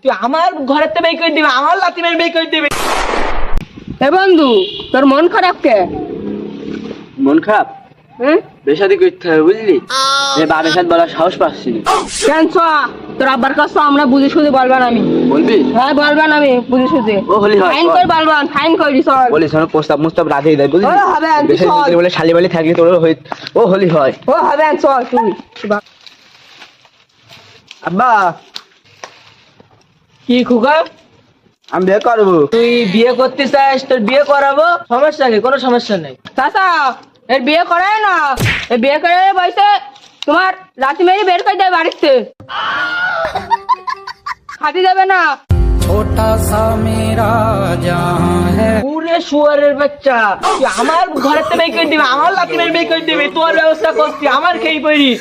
তুই আমার ঘরের থেকে বের করে দিবি, আমার লাথি মেরে বের করে দিবি। এ বন্ধু, তোর মন খারাপ কে? মন খারাপ? হুম? বেশাদি করতে হবে বুঝলি, বাবার সাথে বলার সাহস পাচ্ছি না। কেন তোর আব্বার কাছে আমরা বুঝে সুঝে বলবেন আমি। বলবি? হ্যাঁ বলবেন আমি বুঝে সুঝে। ও হলি হয় ফাইন করে বলবেন, ফাইন করি সর। বলিস না, প্রস্তাব মুস্তাব রাধে দেয় বুঝলি। ও হবে, তুই বেশাদি চল। বলে শালি বালি থাকলে তোর ও হলি হয়। ও হবে, চল তুই। আব্বা কি খুকা, আমি বিয়ে করবো। তুই বিয়ে করতে চাস, তোর বিয়ে করাবো, সমস্যা কি? কোনো সমস্যা নেই। চাচা এর বিয়ে করায় না, এর বিয়ে করে বসে তোমার লাঠি মেরে বের করে দেয় বাড়িতে, খাতি দেবে না। পুরে শুয়ারের বাচ্চা, তুই আমার ঘরের থেকে বের করে দিবি, আমার লাথি মেরে বের করে দিবি, তোর ব্যবস্থা করছি, আমার খেয়ে পড়িস।